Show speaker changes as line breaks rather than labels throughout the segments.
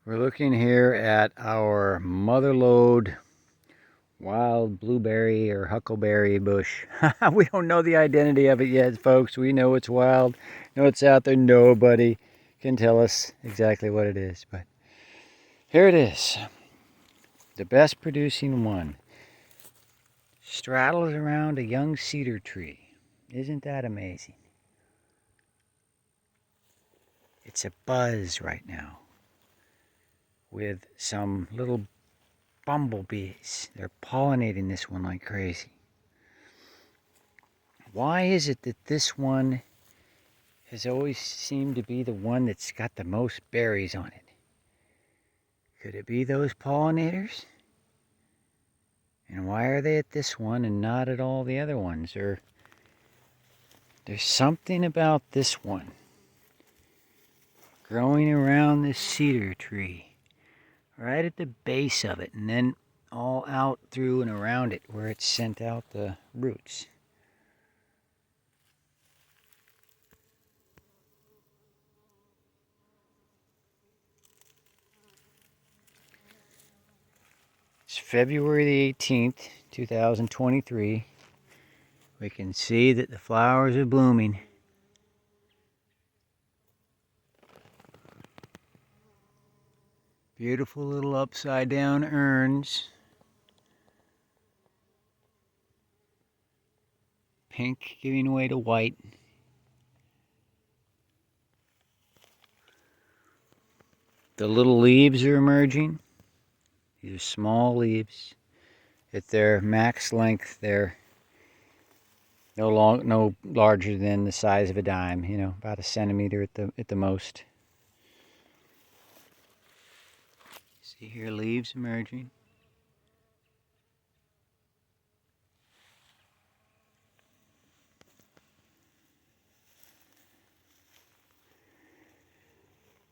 We're looking here at our motherlode wild blueberry or huckleberry bush. We don't know the identity of it yet, folks. We know it's wild, know it's out there. Nobody can tell us exactly what it is, but here it is. The best producing one. Straddles around a young cedar tree. Isn't that amazing? It's a buzz right now with some little bumblebees. They're pollinating this one like crazy. Why is it that this one has always seemed to be the one that's got the most berries on it? Could it be those pollinators? And why are they at this one and not at all the other ones? Or there's something about this one growing around this cedar tree, right at the base of it, and then all out through and around it where it's sent out the roots. It's February the 18th, 2023. We can see that the flowers are blooming. Beautiful little upside down urns. Pink giving way to white. The little leaves are emerging. These are small leaves. At their max length, they're no larger than the size of a dime, about a centimeter at the most. See here, leaves emerging.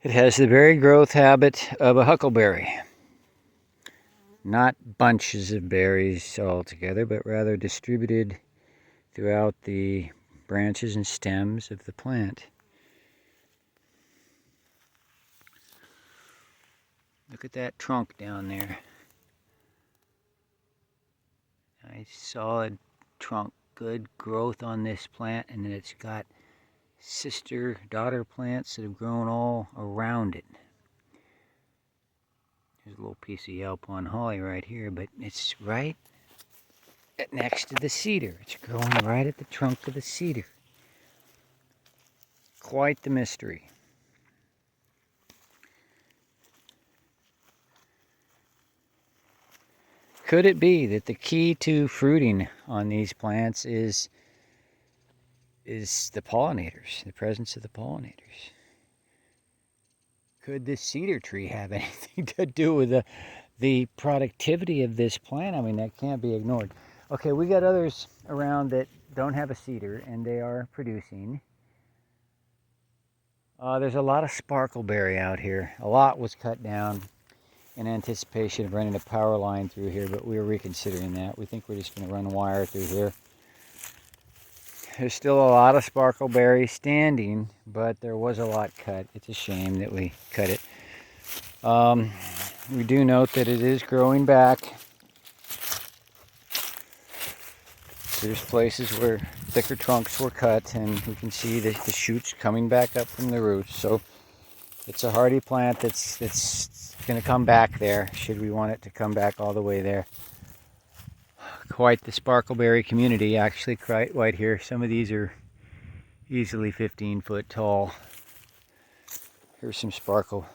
It has the berry growth habit of a huckleberry. Not bunches of berries all together, but rather distributed throughout the branches and stems of the plant. Look at that trunk down there. Nice solid trunk, good growth on this plant, and then it's got daughter plants that have grown all around it. There's a little piece of Yelpon holly right here, but it's right next to the cedar. It's growing right at the trunk of the cedar. Quite the mystery. Could it be that the key to fruiting on these plants is the pollinators, the presence of the pollinators? Could this cedar tree have anything to do with the productivity of this plant? I mean, that can't be ignored. Okay, we got others around that don't have a cedar, and they are producing. There's a lot of sparkleberry out here. A lot was cut down in anticipation of running a power line through here, but we're reconsidering that. We think we're just going to run a wire through here. There's still a lot of sparkleberry standing, but there was a lot cut. It's a shame that we cut it. We do note that it is growing back. There's places where thicker trunks were cut, and we can see the shoots coming back up from the roots. So it's a hardy plant that's going to come back there, should we want it to come back all the way there. Quite the sparkleberry community, actually, right here. Some of these are easily 15 foot tall. Here's some sparkle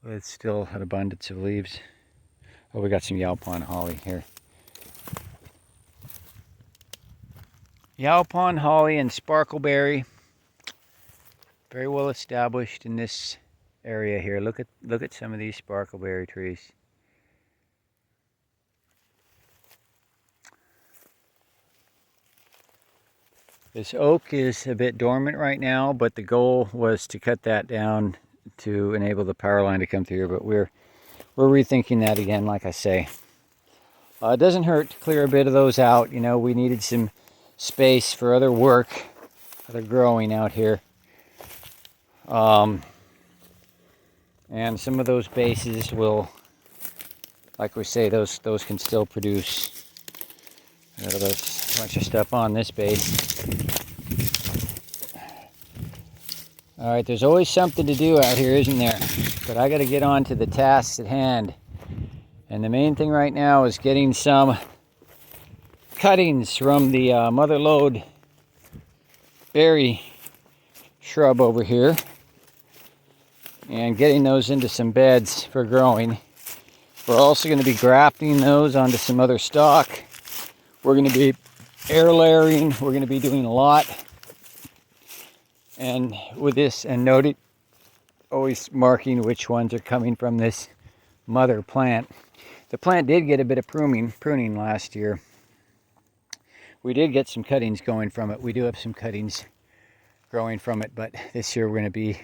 with still an abundance of leaves. Oh, we got some Yelpon holly here. Yelpon holly and sparkleberry, very well established in this area here. Look at some of these sparkleberry trees. This oak is a bit dormant right now, but the goal was to cut that down to enable the power line to come through here, but we're rethinking that again, like I say. It doesn't hurt to clear a bit of those out. We needed some space for other work, other growing out here. And some of those bases will, like we say, those can still produce. There's a bunch of stuff on this base. All right, there's always something to do out here, isn't there? But I got to get on to the tasks at hand. And the main thing right now is getting some cuttings from the mother lode berry shrub over here. And getting those into some beds for growing. We're also going to be grafting those onto some other stock. We're going to be air layering. We're going to be doing a lot. And with this, and note it, always marking which ones are coming from this mother plant. The plant did get a bit of pruning last year. We did get some cuttings going from it. We do have some cuttings growing from it, but this year we're going to be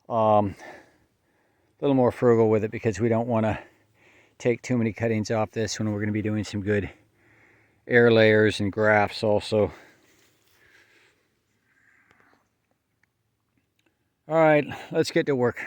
a little more frugal with it because we don't want to take too many cuttings off this when we're going to be doing some good air layers and grafts also. All right, let's get to work.